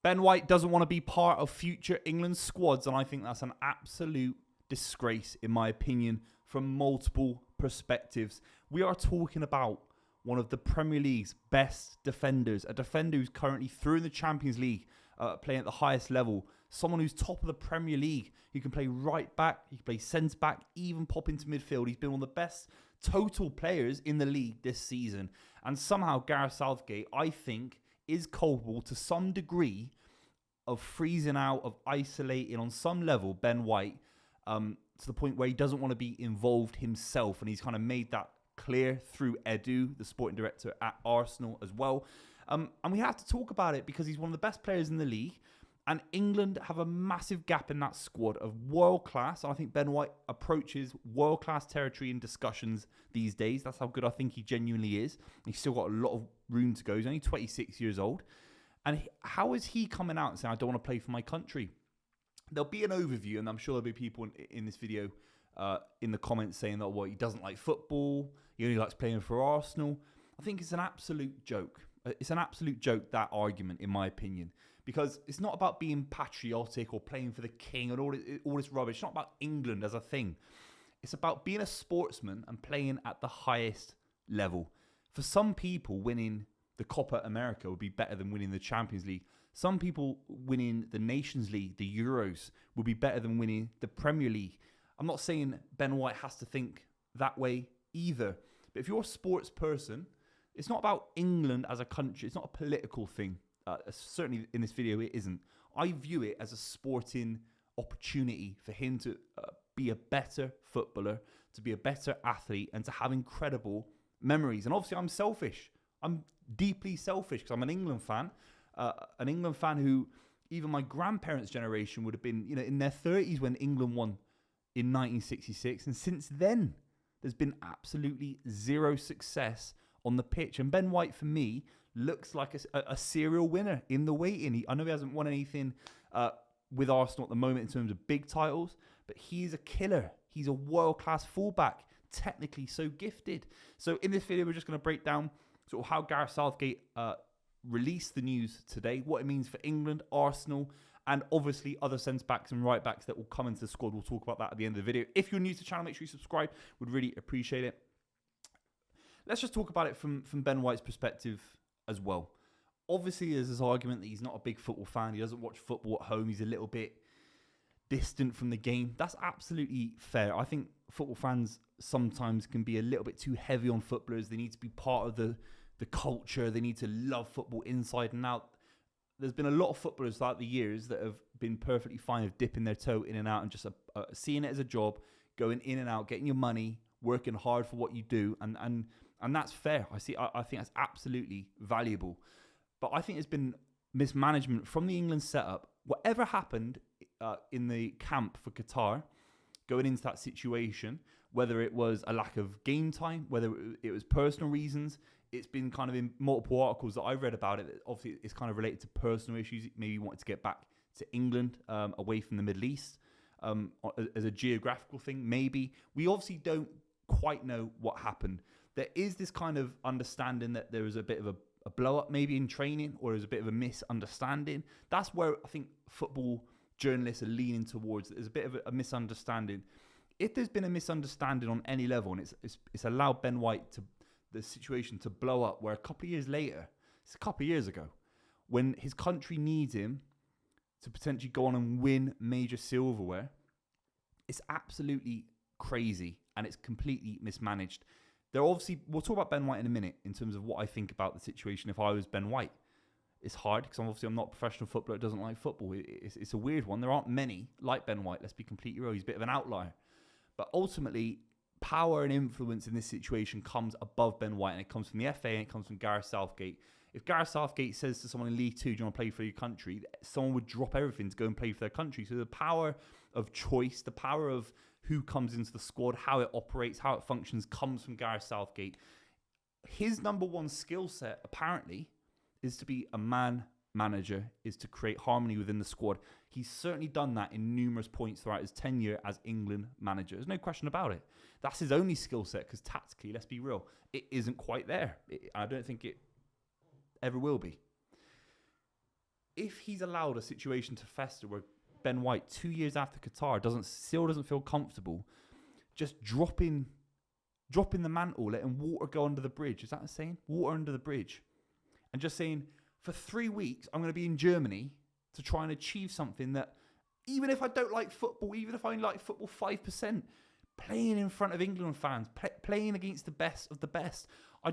Ben White doesn't want to be part of future England squads, and I think that's an absolute disgrace, in my opinion, from multiple perspectives. We are talking about one of the Premier League's best defenders, a defender who's currently through in the Champions League, playing at the highest level, someone who's top of the Premier League, who can play right back, he can play centre back, even pop into midfield. He's been one of the best total players in the league this season. And somehow Gareth Southgate, I think, is culpable to some degree of freezing out, of isolating on some level Ben White, to the point where he doesn't want to be involved himself. And he's kind of made that clear through Edu, the sporting director at Arsenal as well. And we have to talk about it because he's one of the best players in the league. And England have a massive gap in that squad of world class. I think Ben White approaches world class territory in discussions these days. That's how good I think he genuinely is. He's still got a lot of room to go. He's only 26 years old. And how is he coming out and saying, I don't want to play for my country? There'll be an overview, and I'm sure there'll be people in this video in the comments saying that, well, he doesn't like football. He only likes playing for Arsenal. I think it's an absolute joke. It's an absolute joke, that argument, in my opinion. Because it's not about being patriotic or playing for the king and all this rubbish. It's not about England as a thing. It's about being a sportsman and playing at the highest level. For some people, winning the Copa America would be better than winning the Champions League. Some people winning the Nations League, the Euros, would be better than winning the Premier League. I'm not saying Ben White has to think that way either. But if you're a sports person, it's not about England as a country. It's not a political thing. Certainly in this video, it isn't. I view it as a sporting opportunity for him to be a better footballer, to be a better athlete, and to have incredible memories. And obviously, I'm selfish. I'm deeply selfish because I'm an England fan who even my grandparents' generation would have been, in their 30s when England won in 1966. And since then, there's been absolutely zero success on the pitch. And Ben White, for me, looks like a serial winner in the waiting. I know he hasn't won anything with Arsenal at the moment in terms of big titles, but he's a killer. He's a world-class fullback, technically so gifted. So in this video, we're just going to break down sort of how Gareth Southgate released the news today, what it means for England, Arsenal, and obviously other centre-backs and right-backs that will come into the squad. We'll talk about that at the end of the video. If you're new to the channel, make sure you subscribe. Would really appreciate it. Let's just talk about it from Ben White's perspective as well. Obviously, there's this argument that he's not a big football fan. He doesn't watch football at home. He's a little bit distant from the game. That's absolutely fair. I think football fans sometimes can be a little bit too heavy on footballers. They need to be part of the culture. They need to love football inside and out. There's been a lot of footballers throughout the years that have been perfectly fine of dipping their toe in and out and just seeing it as a job, going in and out, getting your money, working hard for what you do, and that's fair. I think that's absolutely valuable. But I think there's been mismanagement from the England setup. Whatever happened in the camp for Qatar, going into that situation, whether it was a lack of game time, whether it was personal reasons, it's been kind of in multiple articles that I've read about it. Obviously, it's kind of related to personal issues. Maybe he wanted to get back to England, away from the Middle East, as a geographical thing. Maybe. We obviously don't quite know what happened. There is this kind of understanding that there was a bit of a blow-up maybe in training, or there's a bit of a misunderstanding. That's where I think football journalists are leaning towards. There's a bit of a misunderstanding. If there's been a misunderstanding on any level, and it's allowed Ben White the situation to blow up, where a couple of years later, it's a couple of years ago, when his country needs him to potentially go on and win major silverware, it's absolutely crazy and it's completely mismanaged. We'll talk about Ben White in a minute in terms of what I think about the situation if I was Ben White. It's hard because I'm not a professional footballer that doesn't like football. It's a weird one. There aren't many like Ben White. Let's be completely real. He's a bit of an outlier. But ultimately, power and influence in this situation comes above Ben White, and it comes from the FA and it comes from Gareth Southgate. If Gareth Southgate says to someone in League Two, do you want to play for your country? Someone would drop everything to go and play for their country. So the power of choice, the power of who comes into the squad, how it operates, how it functions, comes from Gareth Southgate. His number one skill set, apparently, is to be a man manager, is to create harmony within the squad. He's certainly done that in numerous points throughout his tenure as England manager. There's no question about it. That's his only skill set, because tactically, let's be real, it isn't quite there. I don't think it ever will be. if he's allowed a situation to fester where Ben White 2 years after Qatar still doesn't feel comfortable, just dropping the mantle, letting water go under the bridge. Is that a saying? Water under the bridge. And just saying, for 3 weeks, I'm going to be in Germany to try and achieve something that, even if I don't like football, even if I like football 5%, playing in front of England fans, playing against the best of the best. I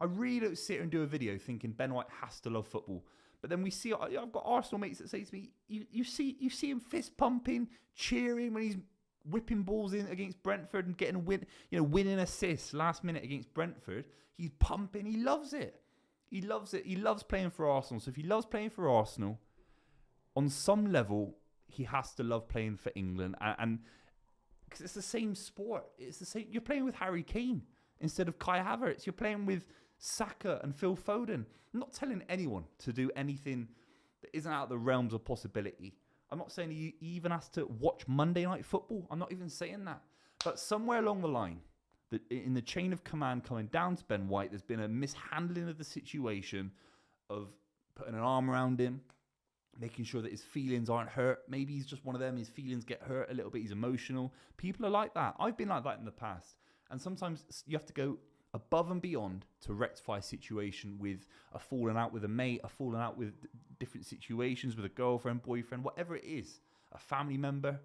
really don't sit here and do a video thinking Ben White has to love football. But then we see, I've got Arsenal mates that say to me, you see him fist pumping, cheering when he's whipping balls in against Brentford and getting winning assists last minute against Brentford. He's pumping. He loves it. He loves it. He loves playing for Arsenal. So if he loves playing for Arsenal, on some level, he has to love playing for England. And because it's the same sport. It's the same. You're playing with Harry Kane instead of Kai Havertz. You're playing with Saka and Phil Foden. I'm not telling anyone to do anything that isn't out of the realms of possibility. I'm not saying he even has to watch Monday Night Football. I'm not even saying that. But somewhere along the line, in the chain of command coming down to Ben White, there's been a mishandling of the situation of putting an arm around him, making sure that his feelings aren't hurt. Maybe he's just one of them. His feelings get hurt a little bit. He's emotional. People are like that. I've been like that in the past. And sometimes you have to go above and beyond to rectify a situation with a falling out with a mate, a falling out with different situations with a girlfriend, boyfriend, whatever it is, a family member.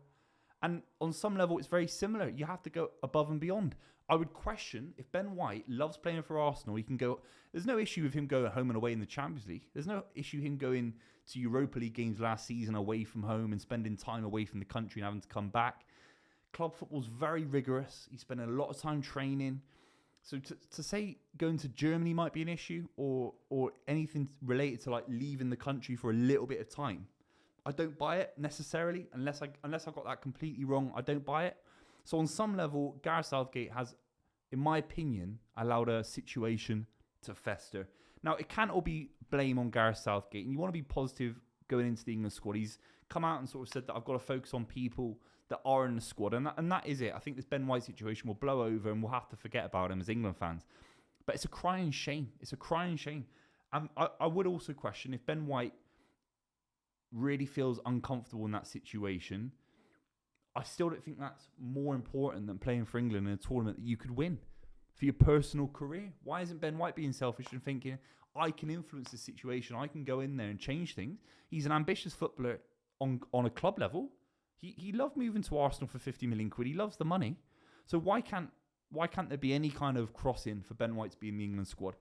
And on some level, it's very similar. You have to go above and beyond. I would question if Ben White loves playing for Arsenal, he can go. There's no issue with him going home and away in the Champions League. There's no issue him going to Europa League games last season away from home and spending time away from the country and having to come back. Club football's very rigorous. He's spending a lot of time training. So to say going to Germany might be an issue or anything related to like leaving the country for a little bit of time, I don't buy it necessarily unless I got that completely wrong. I don't buy it. So on some level, Gareth Southgate has, in my opinion, allowed a situation to fester. Now, it can't all be blame on Gareth Southgate, and you want to be positive going into the England squad. He's come out and sort of said that I've got to focus on people that are in the squad, and that is it. I think this Ben White situation will blow over and we'll have to forget about him as England fans. But it's a crying shame. It's a crying shame. And I would also question if Ben White really feels uncomfortable in that situation. I still don't think that's more important than playing for England in a tournament that you could win for your personal career. Why isn't Ben White being selfish and thinking, I can influence the situation, I can go in there and change things? He's an ambitious footballer on a club level. He loved moving to Arsenal for 50 million quid. He loves the money. So why can't there be any kind of crossing for Ben White to be in the England squad?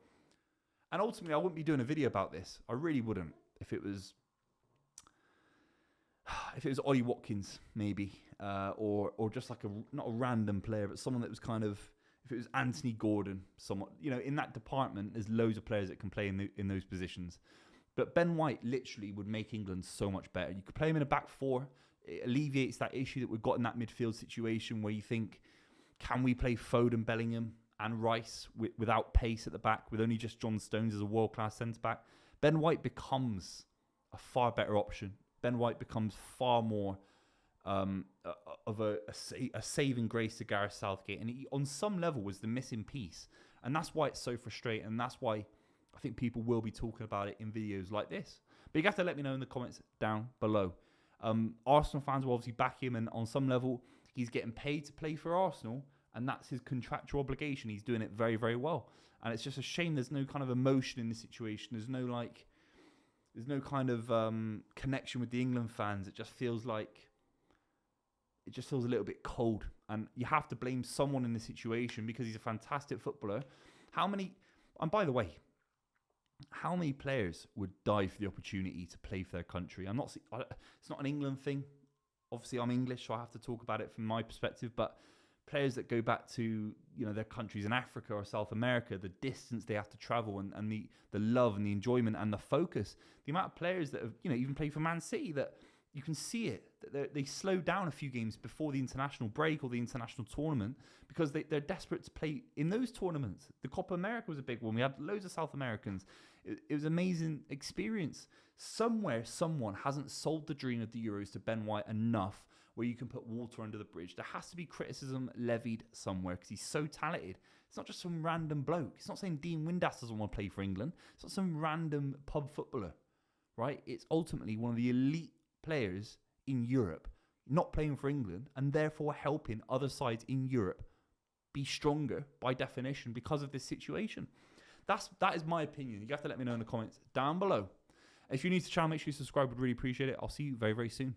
And ultimately, I wouldn't be doing a video about this. I really wouldn't. If it was Ollie Watkins, maybe, or just like not a random player, but someone that was kind of, if it was Anthony Gordon, somewhat, in that department, there's loads of players that can play in those positions. But Ben White literally would make England so much better. You could play him in a back four. It alleviates that issue that we've got in that midfield situation where you think, can we play Foden, Bellingham and Rice without pace at the back, with only just John Stones as a world-class centre-back? Ben White becomes a far better option. Ben White becomes far more of a saving grace to Gareth Southgate. And he, on some level, was the missing piece. And that's why it's so frustrating. And that's why I think people will be talking about it in videos like this. But you have to let me know in the comments down below. Arsenal fans will obviously back him, and on some level, he's getting paid to play for Arsenal, and that's his contractual obligation. He's doing it very, very well. And it's just a shame there's no kind of emotion in the situation. There's no kind of connection with the England fans. It just feels a little bit cold. And you have to blame someone in the situation because he's a fantastic footballer. And by the way, how many players would die for the opportunity to play for their country? It's not an England thing. Obviously, I'm English, so I have to talk about it from my perspective. But players that go back to their countries in Africa or South America, the distance they have to travel, and the love and the enjoyment and the focus, the amount of players that have even played for Man City, that you can see it. That they slow down a few games before the international break or the international tournament because they're desperate to play in those tournaments. The Copa America was a big one. We had loads of South Americans. It was an amazing experience. Somewhere, someone hasn't sold the dream of the Euros to Ben White enough where you can put water under the bridge. There has to be criticism levied somewhere because he's so talented. It's not just some random bloke. It's not saying Dean Windass doesn't want to play for England. It's not some random pub footballer. right? It's ultimately one of the elite players in Europe not playing for England and therefore helping other sides in Europe be stronger by definition because of this situation. That is my opinion. You have to let me know in the comments down below. If you're new to the channel, make sure you subscribe. Would really appreciate it. I'll see you very, very soon.